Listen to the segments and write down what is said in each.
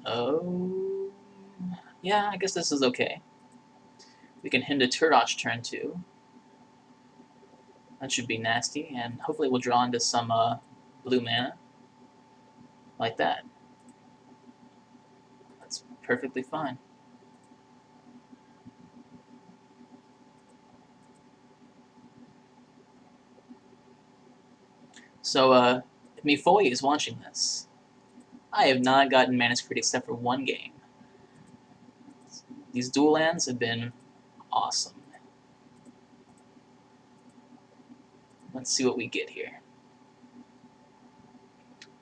Oh, yeah, I guess this is okay. We can hint a Turdoch turn 2. That should be nasty, and hopefully we'll draw into some blue mana, like that. That's perfectly fine. So, if Mifoy is watching this, I have not gotten Mana Screed except for one game. These dual lands have been awesome. Let's see what we get here.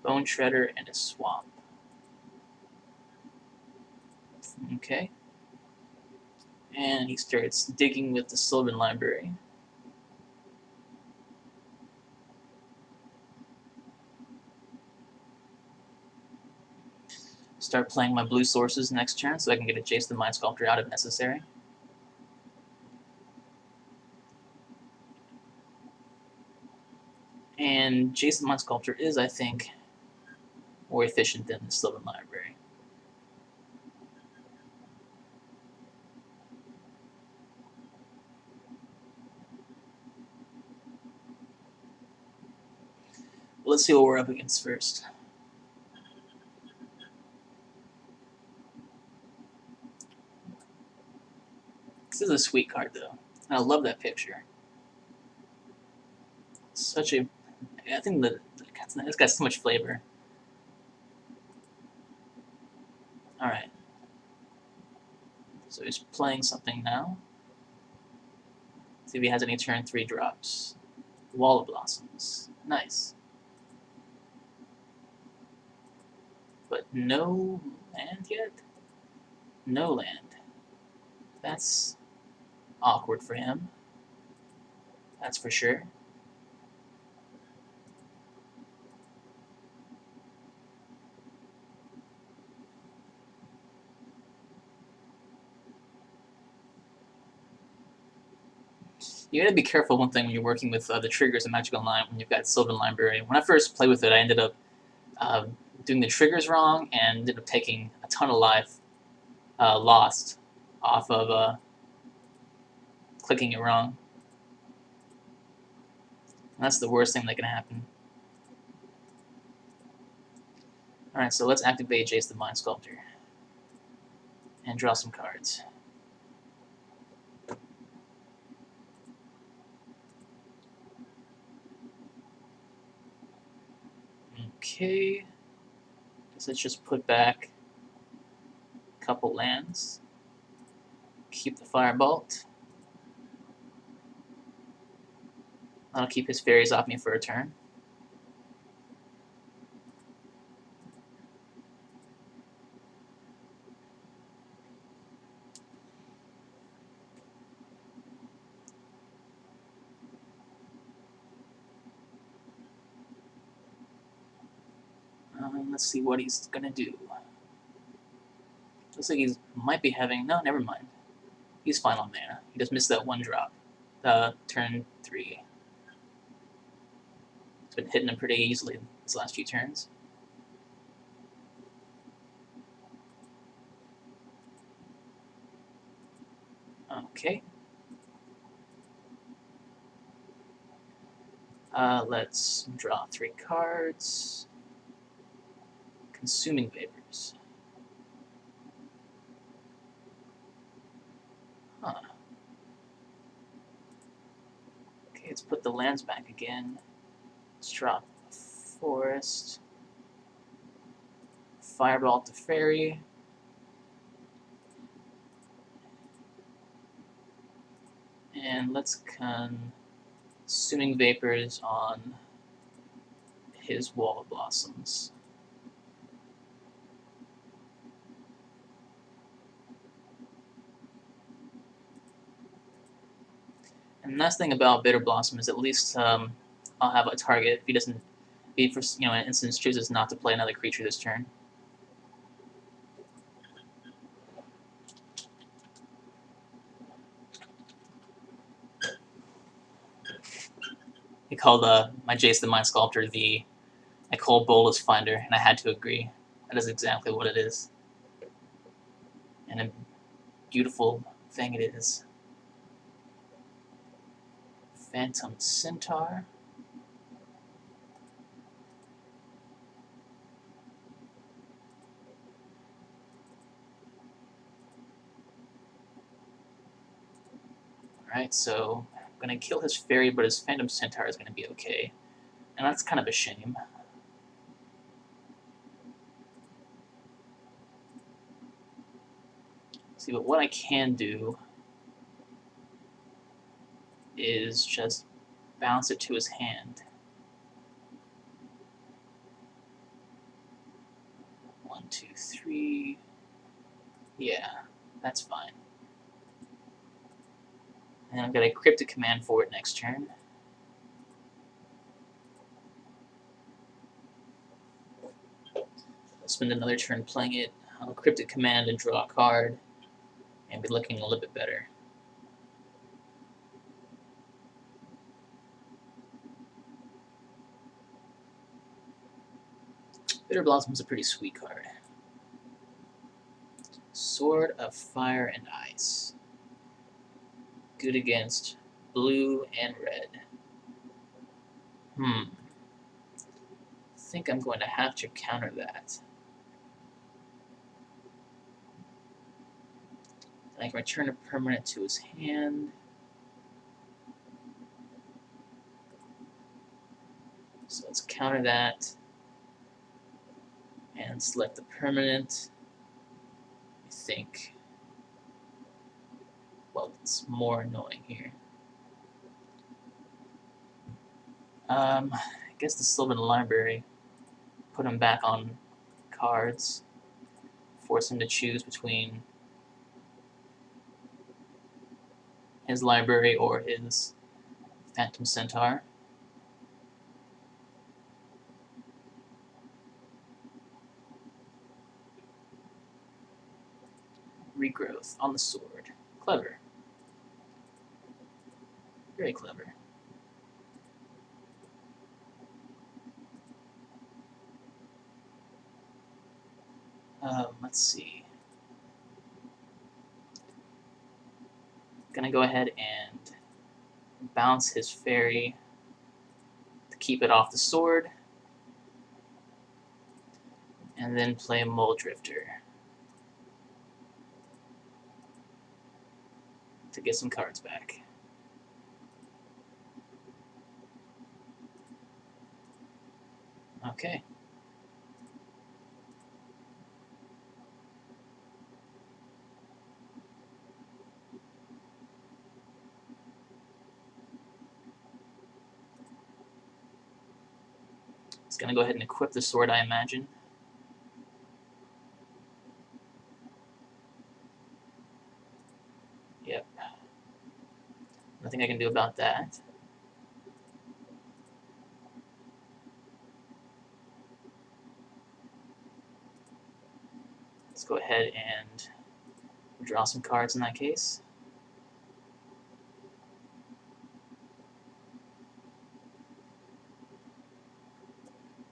Bone Shredder and a Swamp. Okay. And he starts digging with the Sylvan Library. Start playing my blue sources next turn so I can get a Jace the Mind Sculptor out if necessary. And Jace the Mind Sculptor is, I think, more efficient than the Sylvan Library. But let's see what we're up against first. This is a sweet card, though. And I love that picture. Such a... I think that it's got so much flavor. Alright. So he's playing something now. See if he has any turn 3 drops. Wall of Blossoms. Nice. But no land yet? No land. That's awkward for him. That's for sure. You gotta be careful one thing when you're working with the triggers in Magic Online when you've got Sylvan Library. When I first played with it, I ended up doing the triggers wrong and ended up taking a ton of life lost off of clicking it wrong. And that's the worst thing that can happen. Alright, so let's activate Jace the Mind Sculptor. And draw some cards. Okay. So let's just put back a couple lands. Keep the Firebolt. That'll keep his fairies off me for a turn. Let's see what he's gonna do. Looks like he might be having... No, never mind. He's fine on mana. He just missed that one drop. Turn 3. He's been hitting him pretty easily these last few turns. Okay. Let's draw 3 cards. Consuming Vapors. Huh. Okay, let's put the lands back again. Let's drop Forest. Fireball to Fairy. And let's Consuming Vapors on his Wall of Blossoms. And the nice thing about Bitter Blossom is at least I'll have a target if he doesn't, if he for an instance chooses not to play another creature this turn. He called my Jace the Mind Sculptor the Nicole Bolas Finder, and I had to agree. That is exactly what it is. And a beautiful thing it is. Phantom Centaur. Alright, so I'm going to kill his fairy, but his Phantom Centaur is going to be okay. And that's kind of a shame. See, but what I can do is just bounce it to his hand. 1, 2, 3. Yeah, that's fine. And I'm going to cryptic command for it next turn. I'll spend another turn playing it. I'll cryptic command and draw a card, and be looking a little bit better. Bitter Blossom is a pretty sweet card. Sword of Fire and Ice. Good against blue and red. I think I'm going to have to counter that. I can return a permanent to his hand. So let's counter that. And select the permanent. I think. Well, it's more annoying here. I guess the Sylvan Library. Put him back on cards. Force him to choose between his library or his Phantom Centaur. Regrowth on the sword. Clever. Very clever. Let's see. Gonna go ahead and bounce his fairy to keep it off the sword, and then play Mole Drifter to get some cards back. Okay. It's gonna go ahead and equip the sword, I imagine. Yep. Nothing I can do about that. Let's go ahead and draw some cards in that case.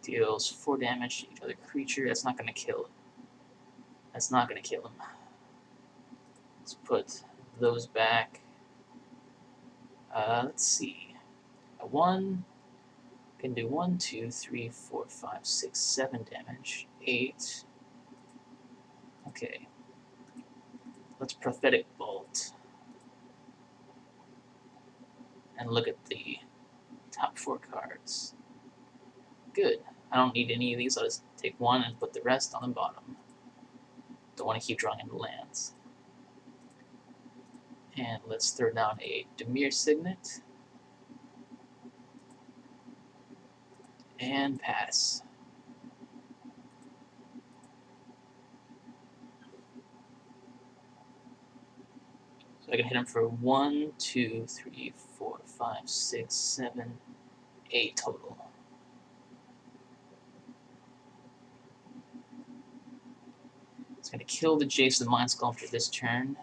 Deals 4 damage to each other creature. That's not gonna kill him. That's not gonna kill him. Let's put those back. Let's see. A 1 can do 1, 2, 3, 4, 5, 6, 7 damage. 8. Okay. Let's Prophetic Bolt. And look at the top 4 cards. Good. I don't need any of these. I'll just take 1 and put the rest on the bottom. Don't want to keep drawing into lands. And let's throw down a Dimir Signet. And pass. So I can hit him for 1, 2, 3, 4, 5, 6, 7, 8 total. It's going to kill the Jace the Mind Sculptor this turn.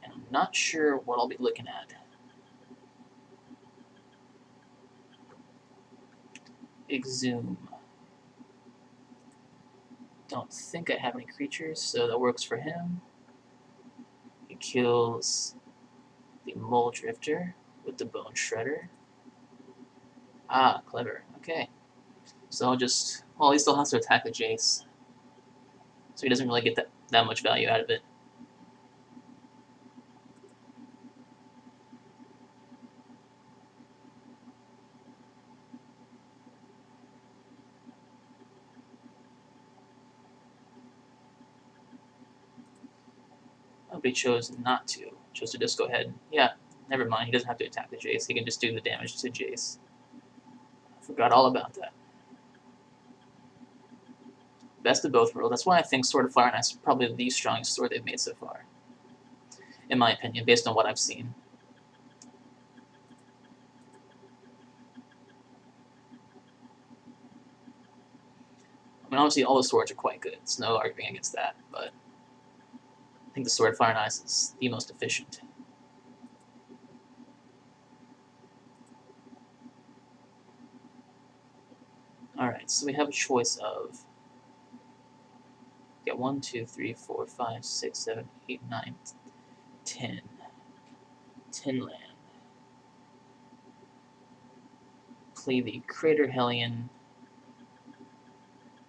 And I'm not sure what I'll be looking at. Exhume. don't think I have any creatures, so that works for him. He kills the Mole Drifter with the Bone Shredder. Ah, clever. Okay. So I'll just... Well, he still has to attack the Jace. So he doesn't really get that much value out of it. But he chose not to. Chose to just go ahead. Yeah, never mind. He doesn't have to attack the Jace. He can just do the damage to Jace. I forgot all about that. Best of both worlds. That's why I think Sword of Fire and Ice is probably the strongest sword they've made so far. In my opinion, based on what I've seen. I mean, obviously all the swords are quite good. There's no arguing against that, but I think the Sword of Fire and Ice is the most efficient. Alright, so we have a choice of... Get 1, 2, 3, 4, 5, 6, 7, 8, 9, 10. 10 land. Play the Crater Hellion.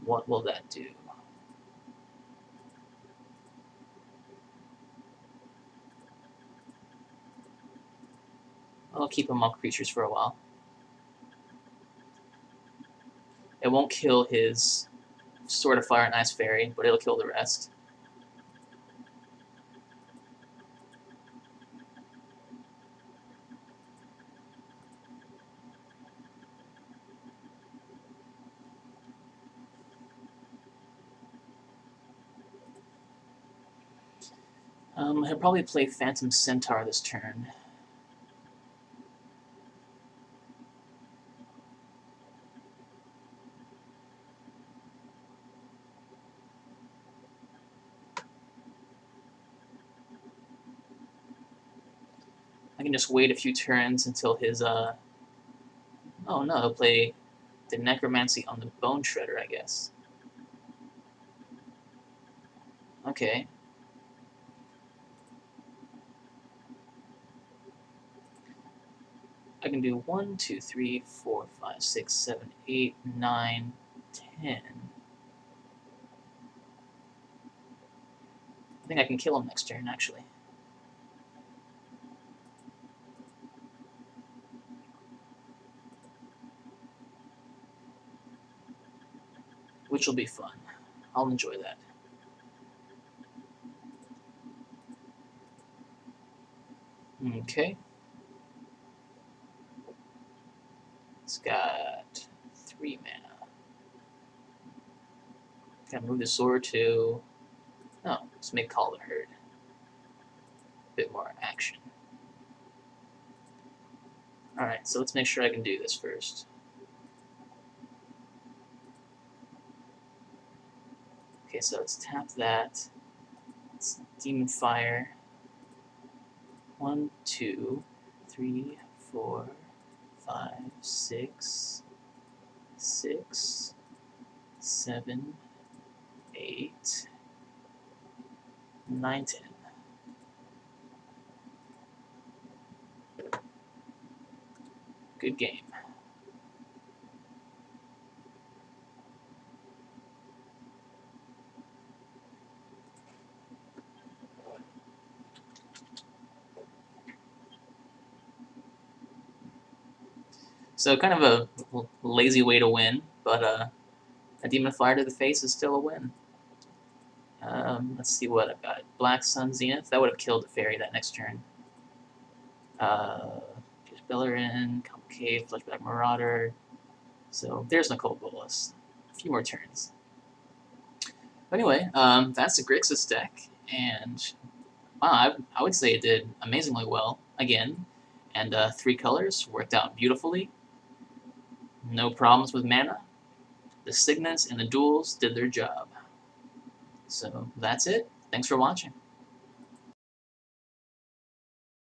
What will that do? I'll keep him on creatures for a while. It won't kill his Sword of Fire and Ice Fairy, but it'll kill the rest. He'll probably play Phantom Centaur this turn. I can just wait a few turns until his, Oh no, he'll play the Necromancy on the Bone Shredder, I guess. Okay. I can do 1, 2, 3, 4, 5, 6, 7, 8, 9, 10. I think I can kill him next turn, actually. Which will be fun. I'll enjoy that. Okay. It's got 3 mana. Can I move the sword to... No, let's make Call the Herd. A bit more action. Alright, so let's make sure I can do this first. Okay, so let's tap that. It's Demon Fire. 1, 2, 3, 4, 5, 6, 6, 7, 8, 9, 10. Good game. So kind of a lazy way to win, but a Demon Fire to the face is still a win. Let's see what I've got. Black Sun Zenith. That would have killed the fairy that next turn. Just Bellerin, Cave, Fleshback Marauder. So there's Nicole Bolas. A few more turns. But anyway, that's the Grixis deck, and wow, I would say it did amazingly well again. And 3 colors worked out beautifully. No problems with mana. The signets and the duels did their job. So that's it. Thanks for watching.